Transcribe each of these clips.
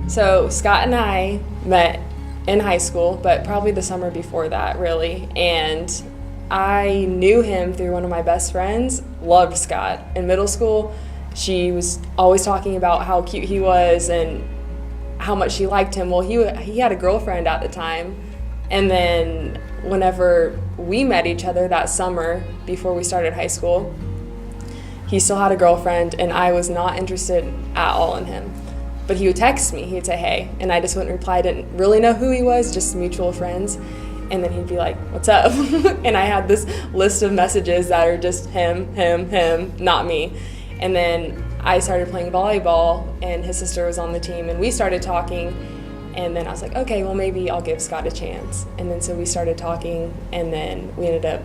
So Scott and I met in high school, but probably the summer before that, really. And I knew him through one of my best friends, loved Scott. In middle school, she was always talking about how cute he was and how much she liked him. Well, he had a girlfriend at the time. And then whenever we met each other that summer before we started high school, he still had a girlfriend, and I was not interested at all in him. But he would text me, he'd say, hey, and I just wouldn't reply, didn't really know who he was, just mutual friends. And then he'd be like, what's up? And I had this list of messages that are just him, not me. And then I started playing volleyball, and his sister was on the team, and we started talking. And then I was like, okay, well, maybe I'll give Scott a chance. And then so we started talking, and then we ended up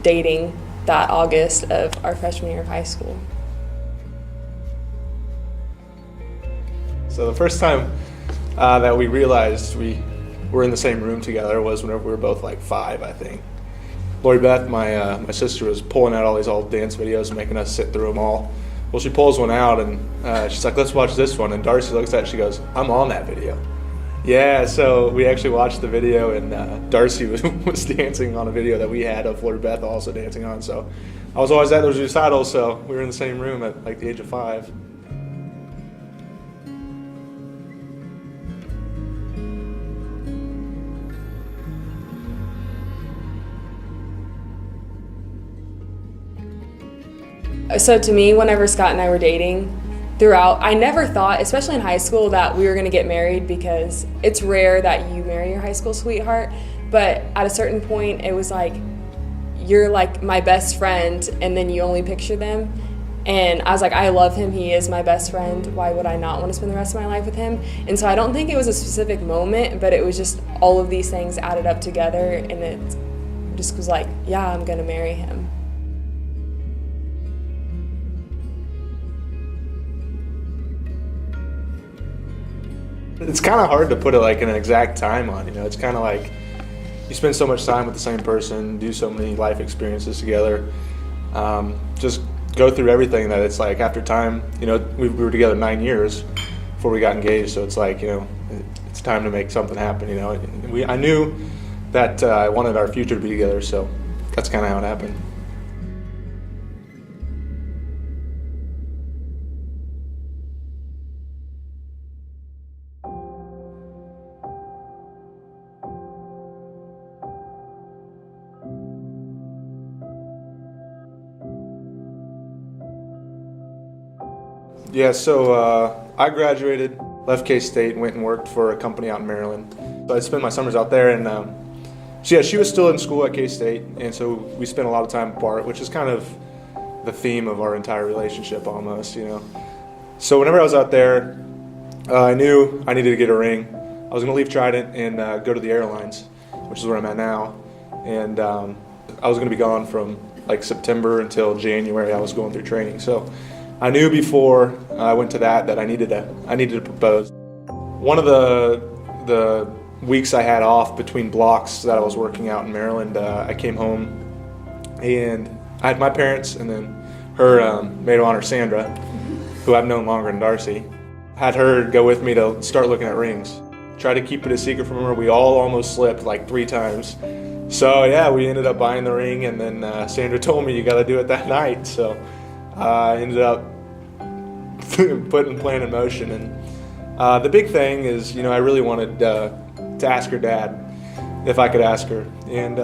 dating that August of our freshman year of high school. So the first time that we realized we were in the same room together was whenever we were both like 5, I think. Lori Beth, my sister, was pulling out all these old dance videos and making us sit through them all. Well, she pulls one out, and she's like, let's watch this one. And Darci looks at it, she goes, I'm on that video. Yeah, so we actually watched the video, and Darci was dancing on a video that we had of Lori Beth also dancing on. So I was always at those recitals, so we were in the same room at like the age of 5. So to me, whenever Scott and I were dating, throughout, I never thought, especially in high school, that we were going to get married, because it's rare that you marry your high school sweetheart. But at a certain point, it was like, you're like my best friend, and then you only picture them. And I was like, I love him. He is my best friend. Why would I not want to spend the rest of my life with him? And so I don't think it was a specific moment, but it was just all of these things added up together, and it just was like, yeah, I'm going to marry him. It's kind of hard to put it like in an exact time on, It's kind of like you spend so much time with the same person, do so many life experiences together, just go through everything that it's like after time, we were together 9 years before we got engaged, so it's like, it's time to make something happen, I knew that I wanted our future to be together, so that's kind of how it happened. Yeah, so I graduated, left K-State, went and worked for a company out in Maryland. So I spent my summers out there, and she was still in school at K-State, and so we spent a lot of time apart, which is kind of the theme of our entire relationship almost, So whenever I was out there, I knew I needed to get a ring. I was going to leave Trident and go to the airlines, which is where I'm at now, and I was going to be gone from like September until January. I was going through training, so I knew before I went to that I needed to propose. One of the weeks I had off between blocks that I was working out in Maryland, I came home and I had my parents and then her maid of honor, Sandra, who I've known longer than Darci, had her go with me to start looking at rings. Tried to keep it a secret from her. We all almost slipped like 3 times. So yeah, we ended up buying the ring, and then Sandra told me you got to do it that night. So I ended up putting the plan in motion, and the big thing is, I really wanted to ask her dad if I could ask her, and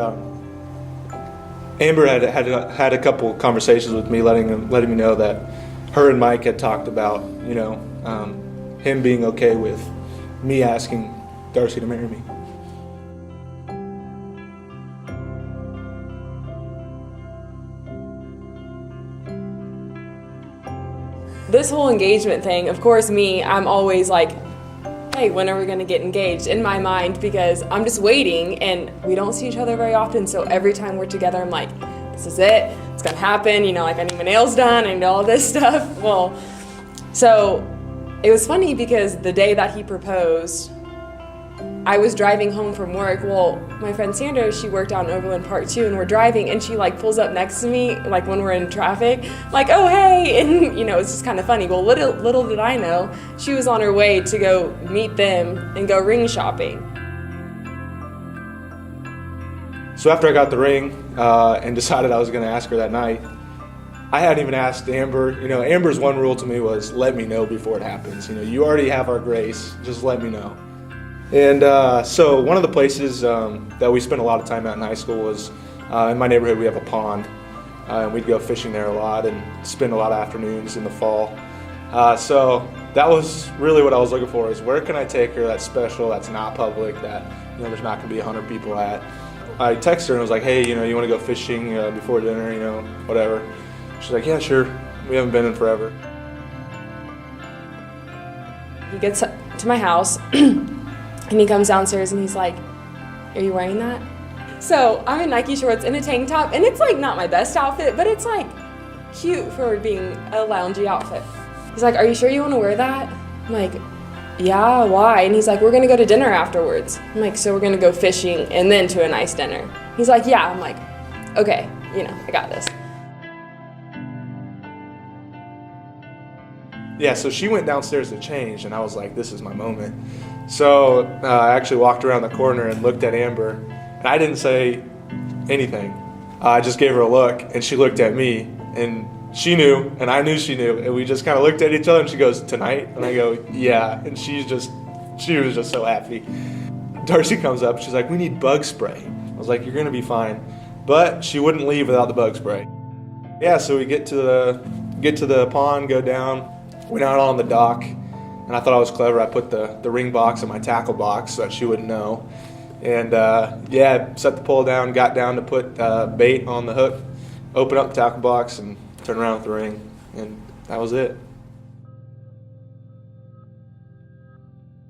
Amber had a couple conversations with me, letting me know that her and Mike had talked about, him being okay with me asking Darci to marry me. This whole engagement thing, of course, I'm always like, hey, when are we going to get engaged? In my mind, because I'm just waiting, and we don't see each other very often, so every time we're together, I'm like, this is it, it's going to happen, like I need my nails done, I need all this stuff. Well, so it was funny because the day that he proposed, I was driving home from work. Well, my friend Sandra, she worked out in Overland Park too, and we're driving, and she like pulls up next to me, like when we're in traffic, like, oh hey, and it's just kind of funny. Well, little did I know, she was on her way to go meet them and go ring shopping. So after I got the ring and decided I was going to ask her that night, I hadn't even asked Amber. Amber's one rule to me was let me know before it happens. You already have our grace, just let me know. And so one of the places that we spent a lot of time at in high school was in my neighborhood. We have a pond, and we'd go fishing there a lot and spend a lot of afternoons in the fall. So that was really what I was looking for, is where can I take her that's special, that's not public, that there's not going to be 100 people at. I texted her and was like, hey, you want to go fishing before dinner, whatever. She's like, yeah, sure. We haven't been in forever. He gets to my house. And he comes downstairs and he's like, are you wearing that? So I'm in Nike shorts and a tank top, and it's like not my best outfit, but it's like cute for being a loungy outfit. He's like, are you sure you want to wear that? I'm like, yeah, why? And he's like, we're gonna go to dinner afterwards. I'm like, so we're gonna go fishing and then to a nice dinner. He's like, yeah. I'm like, okay, I got this. Yeah, so she went downstairs to change, and I was like, this is my moment. So I actually walked around the corner and looked at Amber, and I didn't say anything. I just gave her a look, and she looked at me, and she knew, and I knew she knew, and we just kind of looked at each other, and she goes, tonight? And I go, yeah, and she was just so happy. Darci comes up, she's like, we need bug spray. I was like, you're gonna be fine. But she wouldn't leave without the bug spray. Yeah, so we get to the pond, go down, went out on the dock, and I thought I was clever. I put the ring box in my tackle box so that she wouldn't know. And set the pole down, got down to put bait on the hook, open up the tackle box, and turn around with the ring. And that was it.